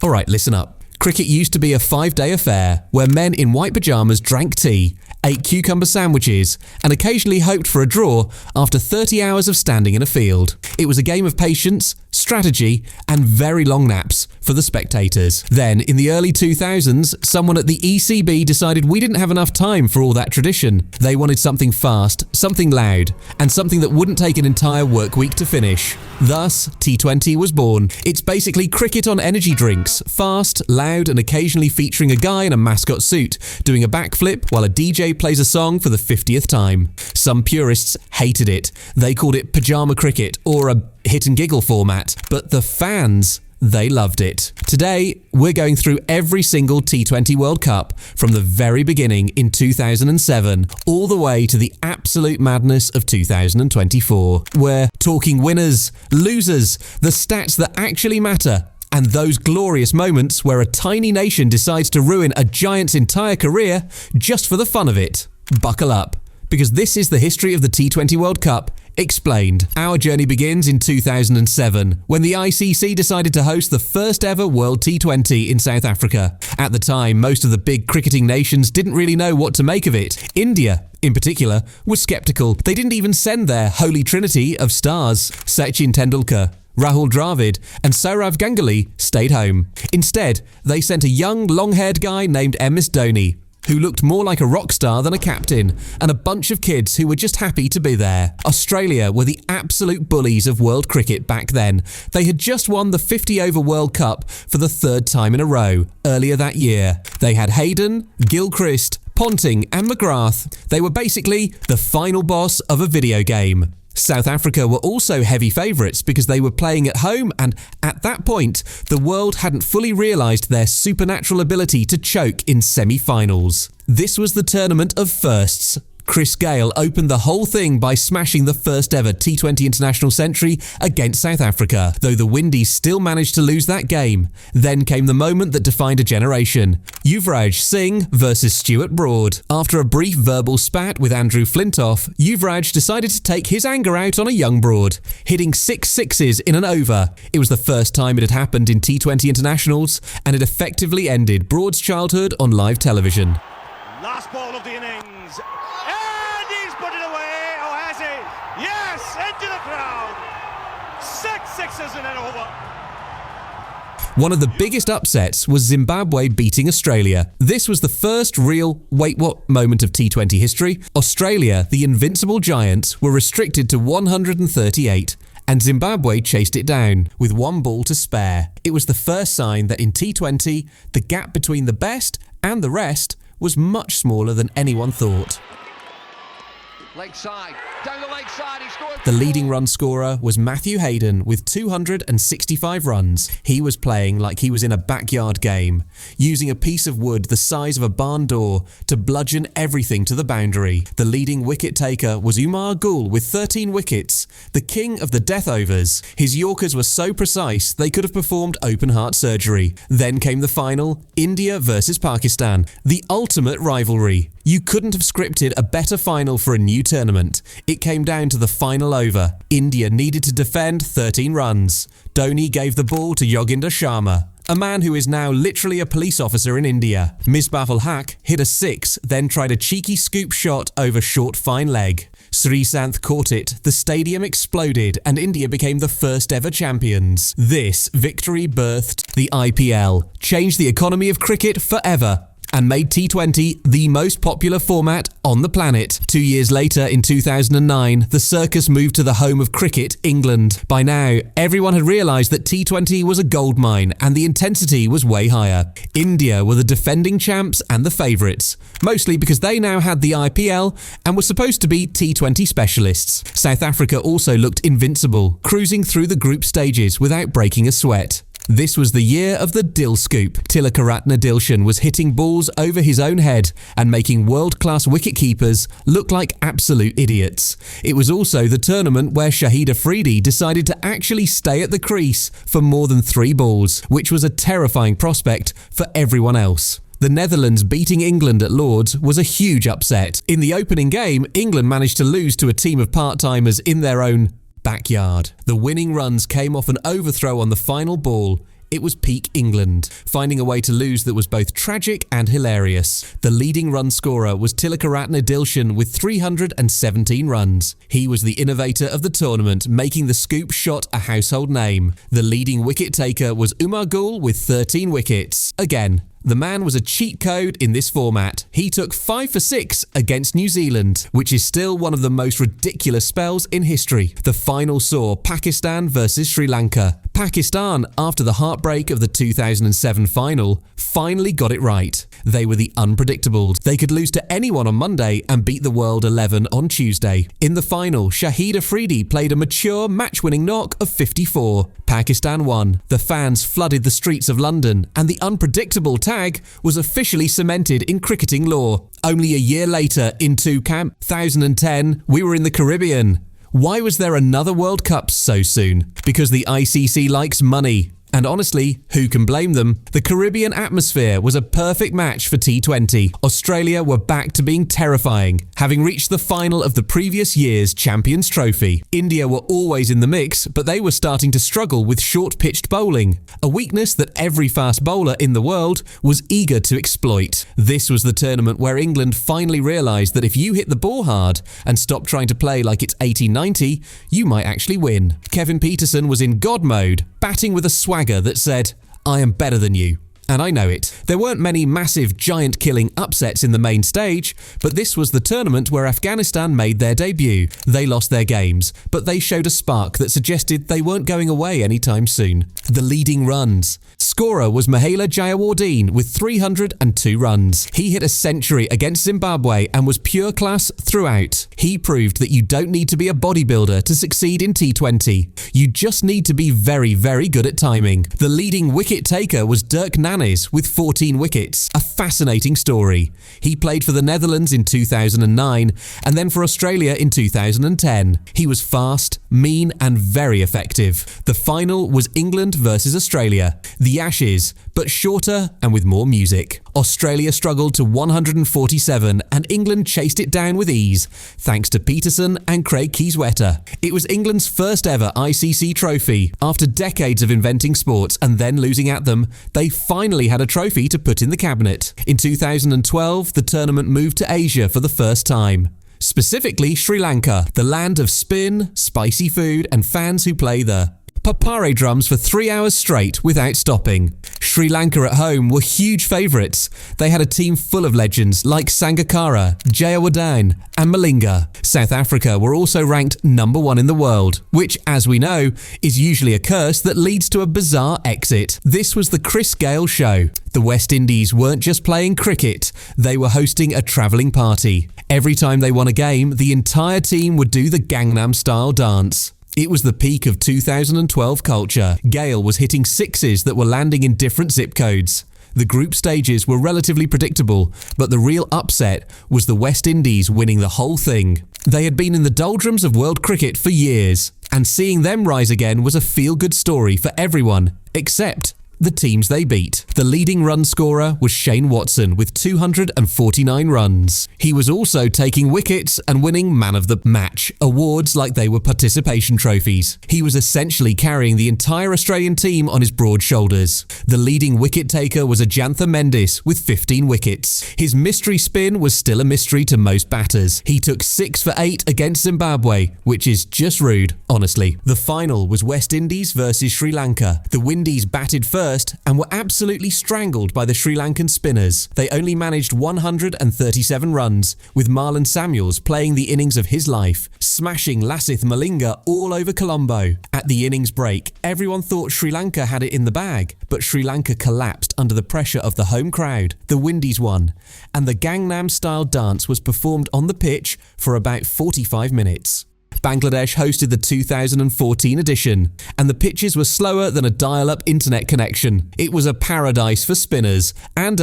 Alright, listen up. Cricket used to be a 5-day affair where men in white pyjamas drank tea, ate cucumber sandwiches, and occasionally hoped for a draw after 30 hours of standing in a field. It was a game of patience, strategy, and very long naps for the spectators. Then, in the early 2000s, someone at the ECB decided we didn't have enough time for all that tradition. They wanted something fast, something loud, and something that wouldn't take an entire work week to finish. Thus, T20 was born. It's basically cricket on energy drinks, fast, loud, and occasionally featuring a guy in a mascot suit, doing a backflip while a DJ plays a song for the 50th time. Some purists hated it. They called it pajama cricket or a hit and giggle format, but the fans, they loved it. Today, we're going through every single T20 World Cup from the very beginning in 2007 all the way to the absolute madness of 2024. We're talking winners, losers, the stats that actually matter, and those glorious moments where a tiny nation decides to ruin a giant's entire career just for the fun of it. Buckle up, because this is the history of the T20 World Cup explained. Our journey begins in 2007, when the ICC decided to host the first ever World T20 in South Africa. At the time, most of the big cricketing nations didn't really know what to make of it. India, in particular, was sceptical. They didn't even send their holy trinity of stars. Sachin Tendulkar, Rahul Dravid, and Sourav Ganguly stayed home. Instead, they sent a young, long-haired guy named MS Dhoni, who looked more like a rock star than a captain, and a bunch of kids who were just happy to be there. Australia were the absolute bullies of world cricket back then. They had just won the 50-over World Cup for the third time in a row earlier that year. They had Hayden, Gilchrist, Ponting, and McGrath. They were basically the final boss of a video game. South Africa were also heavy favourites because they were playing at home, and at that point, the world hadn't fully realised their supernatural ability to choke in semi-finals. This was the tournament of firsts. Chris Gayle opened the whole thing by smashing the first ever T20 international century against South Africa, though the Windies still managed to lose that game. Then came the moment that defined a generation. Yuvraj Singh versus Stuart Broad. After a brief verbal spat with Andrew Flintoff, Yuvraj decided to take his anger out on a young Broad, hitting 6 sixes in an over. It was the first time it had happened in T20 internationals, and it effectively ended Broad's childhood on live television. Last ball of the innings. And he's put it away. Oh, has he? Yes, into the crowd. 6 sixes in an over. One of the biggest upsets was Zimbabwe beating Australia. This was the first real wait what moment of T20 history. Australia, the invincible giants, were restricted to 138. And Zimbabwe chased it down with 1 ball to spare. It was the first sign that in T20, the gap between the best and the rest was much smaller than anyone thought. Leg side, down the leg side, he scored. The leading run scorer was Matthew Hayden with 265 runs. He was playing like he was in a backyard game, using a piece of wood the size of a barn door to bludgeon everything to the boundary. The leading wicket taker was Umar Gul with 13 wickets, the king of the death overs. His Yorkers were so precise they could have performed open heart surgery. Then came the final, India versus Pakistan, the ultimate rivalry. You couldn't have scripted a better final for a new tournament. It came down to the final over. India needed to defend 13 runs. Dhoni gave the ball to Yoginder Sharma, a man who is now literally a police officer in India. Misbah-ul-Haq hit a 6, then tried a cheeky scoop shot over short fine leg. Srisanth caught it, the stadium exploded, and India became the first ever champions. This victory birthed the IPL, changed the economy of cricket forever, and made T20 the most popular format on the planet. 2 years later, in 2009, the circus moved to the home of cricket, England. By now, everyone had realised that T20 was a goldmine and the intensity was way higher. India were the defending champs and the favourites, mostly because they now had the IPL and were supposed to be T20 specialists. South Africa also looked invincible, cruising through the group stages without breaking a sweat. This was the year of the Dill Scoop. Tilakaratne Dilshan was hitting balls over his own head and making world-class wicket-keepers look like absolute idiots. It was also the tournament where Shahid Afridi decided to actually stay at the crease for more than 3 balls, which was a terrifying prospect for everyone else. The Netherlands beating England at Lord's was a huge upset. In the opening game, England managed to lose to a team of part-timers in their own backyard. The winning runs came off an overthrow on the final ball. It was peak England, finding a way to lose that was both tragic and hilarious. The leading run scorer was Tilakaratne Dilshan with 317 runs. He was the innovator of the tournament, making the scoop shot a household name. The leading wicket taker was Umar Gul with 13 wickets. Again, the man was a cheat code in this format. He took 5 for 6 against New Zealand, which is still one of the most ridiculous spells in history. The final saw Pakistan versus Sri Lanka. Pakistan, after the heartbreak of the 2007 final, finally got it right. They were the unpredictables. They could lose to anyone on Monday and beat the world 11 on Tuesday. In the final, Shahid Afridi played a mature match-winning knock of 54. Pakistan won. The fans flooded the streets of London, and the unpredictable tag was officially cemented in cricketing law. Only a year later, in 2010, we were in the Caribbean. Why was there another World Cup so soon? Because the ICC likes money. And honestly, who can blame them? The Caribbean atmosphere was a perfect match for T20. Australia were back to being terrifying, having reached the final of the previous year's Champions Trophy. India were always in the mix, but they were starting to struggle with short-pitched bowling, a weakness that every fast bowler in the world was eager to exploit. This was the tournament where England finally realised that if you hit the ball hard and stop trying to play like it's 1890, you might actually win. Kevin Pietersen was in God mode, batting with a swagger that said, "I am better than you." And I know it. There weren't many massive, giant-killing upsets in the main stage, but this was the tournament where Afghanistan made their debut. They lost their games, but they showed a spark that suggested they weren't going away anytime soon. The leading runs. Scorer was Mahela Jayawardene with 302 runs. He hit a century against Zimbabwe and was pure class throughout. He proved that you don't need to be a bodybuilder to succeed in T20. You just need to be very, very good at timing. The leading wicket taker was Dirk Nannes with 14 wickets. A fascinating story. He played for the Netherlands in 2009 and then for Australia in 2010. He was fast, mean and very effective. The final was England versus Australia. The Ashes, but shorter and with more music. Australia struggled to 147 and England chased it down with ease, thanks to Pietersen and Craig Kieswetter. It was England's first ever ICC trophy. After decades of inventing sports and then losing at them, they finally had a trophy to put in the cabinet. In 2012, the tournament moved to Asia for the first time. Specifically Sri Lanka, the land of spin, spicy food and fans who play the papare drums for 3 hours straight without stopping. Sri Lanka at home were huge favourites. They had a team full of legends like Sangakkara, Jayawardene and Malinga. South Africa were also ranked number 1 in the world, which, as we know, is usually a curse that leads to a bizarre exit. This was the Chris Gayle show. The West Indies weren't just playing cricket, they were hosting a travelling party. Every time they won a game, the entire team would do the Gangnam Style dance. It was the peak of 2012 culture. Gayle was hitting sixes that were landing in different zip codes. The group stages were relatively predictable, but the real upset was the West Indies winning the whole thing. They had been in the doldrums of world cricket for years, and seeing them rise again was a feel-good story for everyone, except the teams they beat. The leading run scorer was Shane Watson with 249 runs. He was also taking wickets and winning Man of the Match awards like they were participation trophies. He was essentially carrying the entire Australian team on his broad shoulders. The leading wicket taker was Ajantha Mendis with 15 wickets. His mystery spin was still a mystery to most batters. He took 6 for 8 against Zimbabwe, which is just rude, honestly. The final was West Indies versus Sri Lanka. The Windies batted first and were absolutely strangled by the Sri Lankan spinners. They only managed 137 runs, with Marlon Samuels playing the innings of his life, smashing Lasith Malinga all over Colombo. At the innings break, everyone thought Sri Lanka had it in the bag, but Sri Lanka collapsed under the pressure of the home crowd. The Windies won, and the Gangnam Style dance was performed on the pitch for about 45 minutes. Bangladesh hosted the 2014 edition, and the pitches were slower than a dial-up internet connection. It was a paradise for spinners, and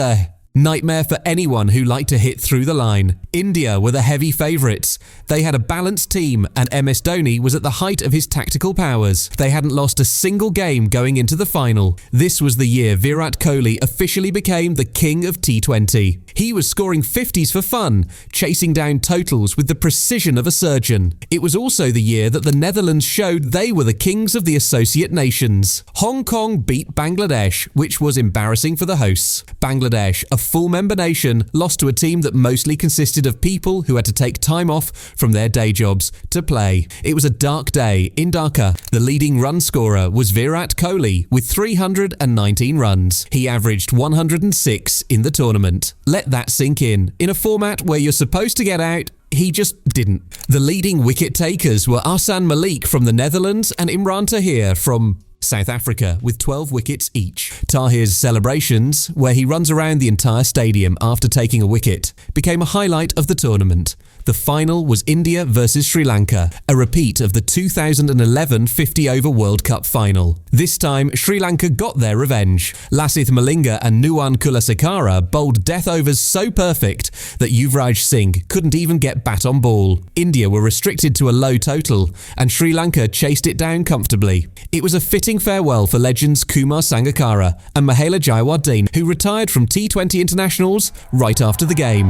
Nightmare for anyone who liked to hit through the line. India were the heavy favourites. They had a balanced team and MS Dhoni was at the height of his tactical powers. They hadn't lost a single game going into the final. This was the year Virat Kohli officially became the king of T20. He was scoring 50s for fun, chasing down totals with the precision of a surgeon. It was also the year that the Netherlands showed they were the kings of the associate nations. Hong Kong beat Bangladesh, which was embarrassing for the hosts. Bangladesh, a full member nation, lost to a team that mostly consisted of people who had to take time off from their day jobs to play. It was a dark day in Dhaka. The leading run scorer was Virat Kohli with 319 runs. He averaged 106 in the tournament. Let that sink in. In a format where you're supposed to get out, he just didn't. The leading wicket takers were Ahsan Malik from the Netherlands and Imran Tahir from South Africa with 12 wickets each. Tahir's celebrations, where he runs around the entire stadium after taking a wicket, became a highlight of the tournament. The final was India versus Sri Lanka, a repeat of the 2011 50-over World Cup final. This time, Sri Lanka got their revenge. Lasith Malinga and Nuwan Kulasekara bowled death overs so perfect that Yuvraj Singh couldn't even get bat on ball. India were restricted to a low total, and Sri Lanka chased it down comfortably. It was a fitting farewell for legends Kumar Sangakkara and Mahela Jayawardene, who retired from T20 internationals right after the game.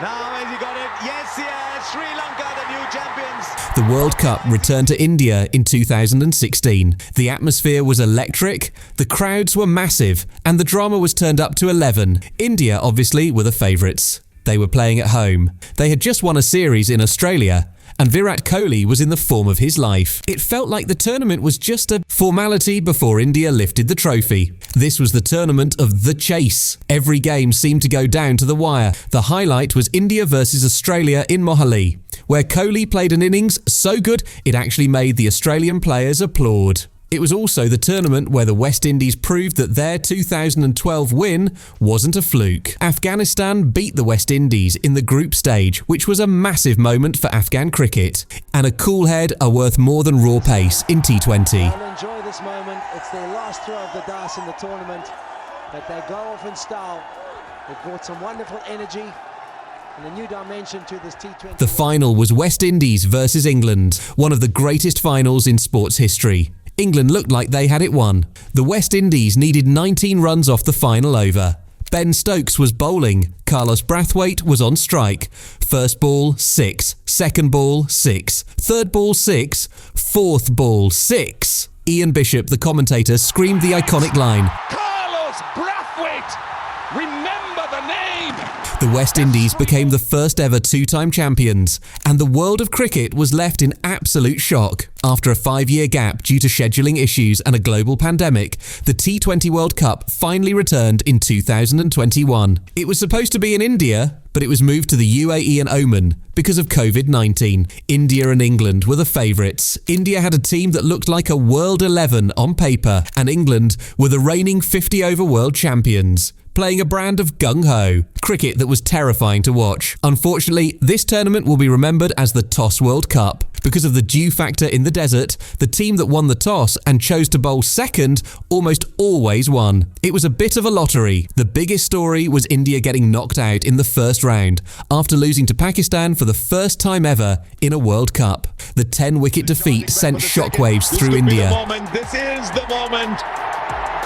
Now has he got it? Yes, Sri Lanka, the new champions. The World Cup returned to India in 2016. The atmosphere was electric, the crowds were massive, and the drama was turned up to 11. India, obviously, were the favourites. They were playing at home. They had just won a series in Australia, and Virat Kohli was in the form of his life. It felt like the tournament was just a formality before India lifted the trophy. This was the tournament of the chase. Every game seemed to go down to the wire. The highlight was India versus Australia in Mohali, where Kohli played an innings so good it actually made the Australian players applaud. It was also the tournament where the West Indies proved that their 2012 win wasn't a fluke. Afghanistan beat the West Indies in the group stage, which was a massive moment for Afghan cricket. And a cool head are worth more than raw pace in T20. They'll enjoy this moment. It's their last throw of the dice in the tournament, but they go off in style. They've brought some wonderful energy and a new dimension to this T20. The final was West Indies versus England, one of the greatest finals in sports history. England looked like they had it won. The West Indies needed 19 runs off the final over. Ben Stokes was bowling. Carlos Brathwaite was on strike. First ball, 6. Second ball, 6. Third ball, 6. Fourth ball, 6. Ian Bishop, the commentator, screamed the iconic line, Carlos Brathwaite! Remember the name! The West Indies became the first ever two-time champions, and the world of cricket was left in absolute shock. After a 5-year gap due to scheduling issues and a global pandemic, the T20 World Cup finally returned in 2021. It was supposed to be in India, but it was moved to the UAE and Oman because of COVID-19. India and England were the favourites. India had a team that looked like a World 11 on paper, and England were the reigning 50-over world champions, playing a brand of gung-ho cricket that was terrifying to watch. Unfortunately, this tournament will be remembered as the Toss World Cup. Because of the dew factor in the desert, the team that won the toss and chose to bowl second almost always won. It was a bit of a lottery. The biggest story was India getting knocked out in the first round after losing to Pakistan for the first time ever in a World Cup. The 10-wicket defeat sent shockwaves through India. This is the moment.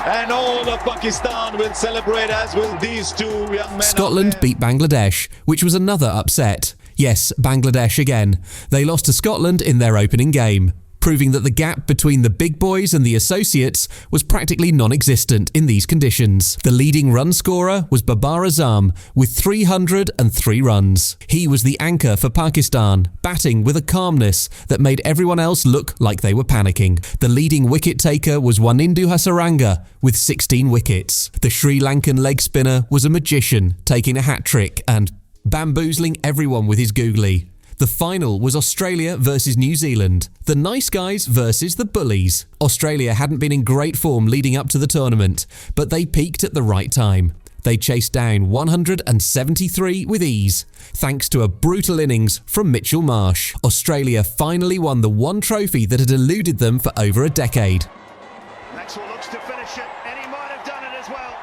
And all of Pakistan will celebrate, as will these two young men. Scotland beat Bangladesh, which was another upset. Yes, Bangladesh again. They lost to Scotland in their opening game, proving that the gap between the big boys and the associates was practically non-existent in these conditions. The leading run scorer was Babar Azam with 303 runs. He was the anchor for Pakistan, batting with a calmness that made everyone else look like they were panicking. The leading wicket taker was Wanindu Hasaranga with 16 wickets. The Sri Lankan leg spinner was a magician, taking a hat-trick and bamboozling everyone with his googly. The final was Australia versus New Zealand, the nice guys versus the bullies. Australia hadn't been in great form leading up to the tournament, but they peaked at the right time. They chased down 173 with ease, thanks to a brutal innings from Mitchell Marsh. Australia finally won the one trophy that had eluded them for over a decade. Maxwell looks to finish it, and he might have done it as well.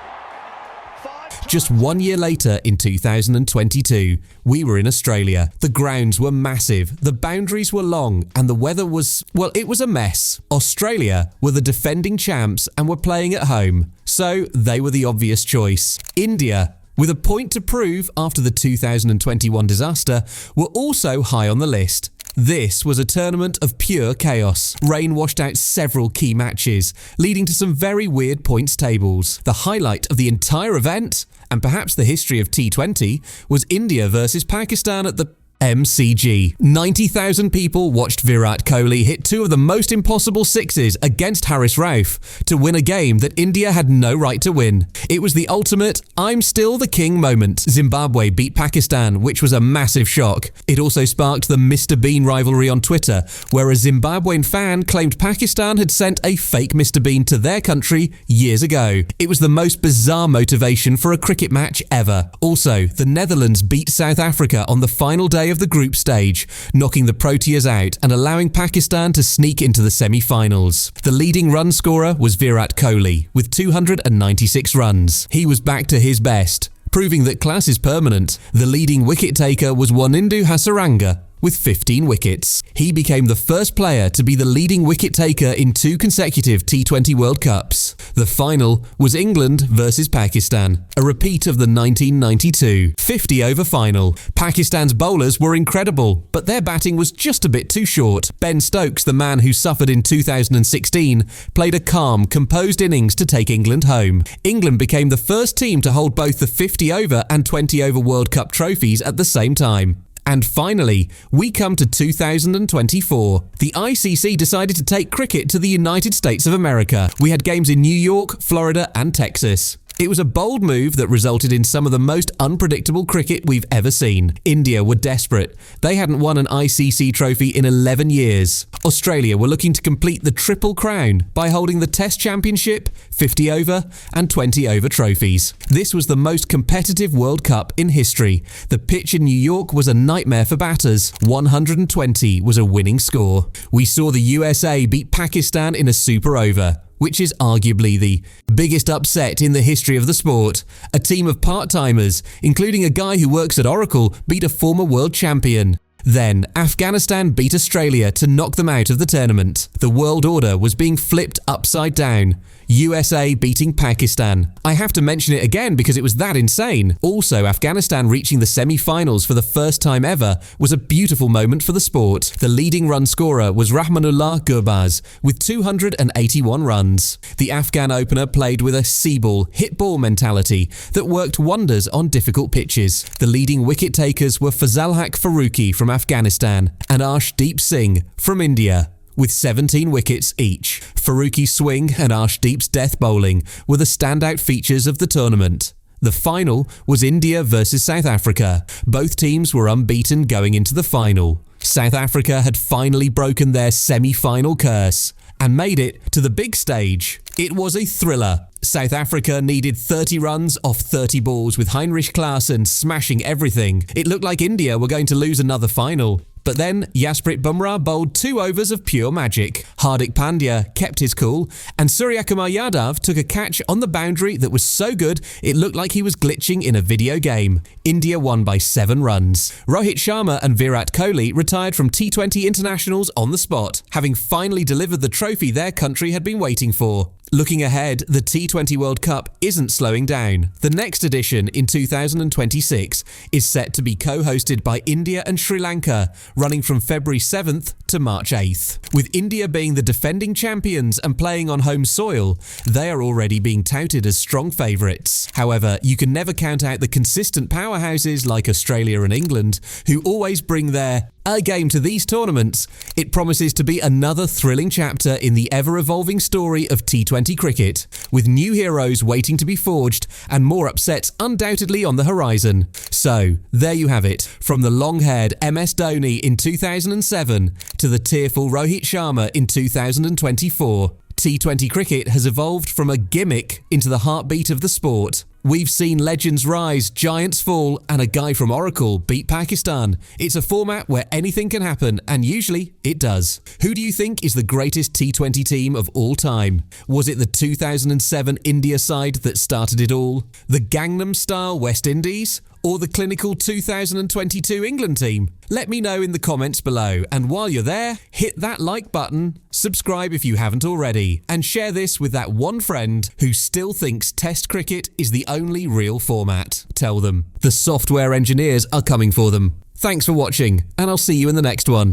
Just 1 year later, in 2022, we were in Australia. The grounds were massive, the boundaries were long, and the weather was, well, it was a mess. Australia were the defending champs and were playing at home, so they were the obvious choice. India, with a point to prove after the 2021 disaster, were also high on the list. This was a tournament of pure chaos. Rain washed out several key matches, leading to some very weird points tables. The highlight of the entire event, and perhaps the history of T20, was India versus Pakistan at the MCG. 90,000 people watched Virat Kohli hit two of the most impossible sixes against Haris Rauf to win a game that India had no right to win. It was the ultimate "I'm still the king" moment. Zimbabwe beat Pakistan, which was a massive shock. It also sparked the Mr. Bean rivalry on Twitter, where a Zimbabwean fan claimed Pakistan had sent a fake Mr. Bean to their country years ago. It was the most bizarre motivation for a cricket match ever. Also, the Netherlands beat South Africa on the final day of the group stage, knocking the Proteas out and allowing Pakistan to sneak into the semi-finals. The leading run scorer was Virat Kohli, with 296 runs. He was back to his best, proving that class is permanent. The leading wicket taker was Wanindu Hasaranga, with 15 wickets. He became the first player to be the leading wicket taker in 2 consecutive T20 World Cups. The final was England versus Pakistan, a repeat of the 1992 50-over final. Pakistan's bowlers were incredible, but their batting was just a bit too short. Ben Stokes, the man who suffered in 2016, played a calm, composed innings to take England home. England became the first team to hold both the 50-over and 20-over World Cup trophies at the same time. And finally, we come to 2024. The ICC decided to take cricket to the United States of America. We had games in New York, Florida, and Texas. It was a bold move that resulted in some of the most unpredictable cricket we've ever seen. India were desperate. They hadn't won an ICC trophy in 11 years. Australia were looking to complete the Triple Crown by holding the Test Championship, 50-over, and 20-over trophies. This was the most competitive World Cup in history. The pitch in New York was a nightmare for batters. 120 was a winning score. We saw the USA beat Pakistan in a super over, which is arguably the biggest upset in the history of the sport. A team of part-timers, including a guy who works at Oracle, beat a former world champion. Then, Afghanistan beat Australia to knock them out of the tournament. The world order was being flipped upside down. USA beating Pakistan. I have to mention it again because it was that insane. Also, Afghanistan reaching the semi-finals for the first time ever was a beautiful moment for the sport. The leading run scorer was Rahmanullah Gurbaz with 281 runs. The Afghan opener played with a see-ball, hit-ball mentality that worked wonders on difficult pitches. The leading wicket takers were Fazalhaq Farooqi from Afghanistan and Arshdeep Singh from India, with 17 wickets each. Farooqi's swing and Arshdeep's death bowling were the standout features of the tournament. The final was India versus South Africa. Both teams were unbeaten going into the final. South Africa had finally broken their semi-final curse and made it to the big stage. It was a thriller. South Africa needed 30 runs off 30 balls with Heinrich Klaasen smashing everything. It looked like India were going to lose another final. But then Jasprit Bumrah bowled 2 overs of pure magic. Hardik Pandya kept his cool, and Suryakumar Yadav took a catch on the boundary that was so good it looked like he was glitching in a video game. India won by 7 runs. Rohit Sharma and Virat Kohli retired from T20 internationals on the spot, having finally delivered the trophy their country had been waiting for. Looking ahead, the T20 World Cup isn't slowing down. The next edition in 2026 is set to be co-hosted by India and Sri Lanka, running from February 7th to March 8th. With India being the defending champions and playing on home soil, they are already being touted as strong favourites. However, you can never count out the consistent powerhouses like Australia and England, who always bring their A game to these tournaments. It promises to be another thrilling chapter in the ever-evolving story of T20 cricket, with new heroes waiting to be forged and more upsets undoubtedly on the horizon. So, there you have it, from the long-haired MS Dhoni in 2007 to the tearful Rohit Sharma in 2024. T20 cricket has evolved from a gimmick into the heartbeat of the sport. We've seen legends rise, giants fall, and a guy from Oracle beat Pakistan. It's a format where anything can happen, and usually it does. Who do you think is the greatest T20 team of all time? Was it the 2007 India side that started it all? The Gangnam Style West Indies? Or the clinical 2022 England team? Let me know in the comments below, and while you're there, hit that like button, subscribe if you haven't already, and share this with that one friend who still thinks Test cricket is the only real format. Tell them the software engineers are coming for them. Thanks for watching, and I'll see you in the next one.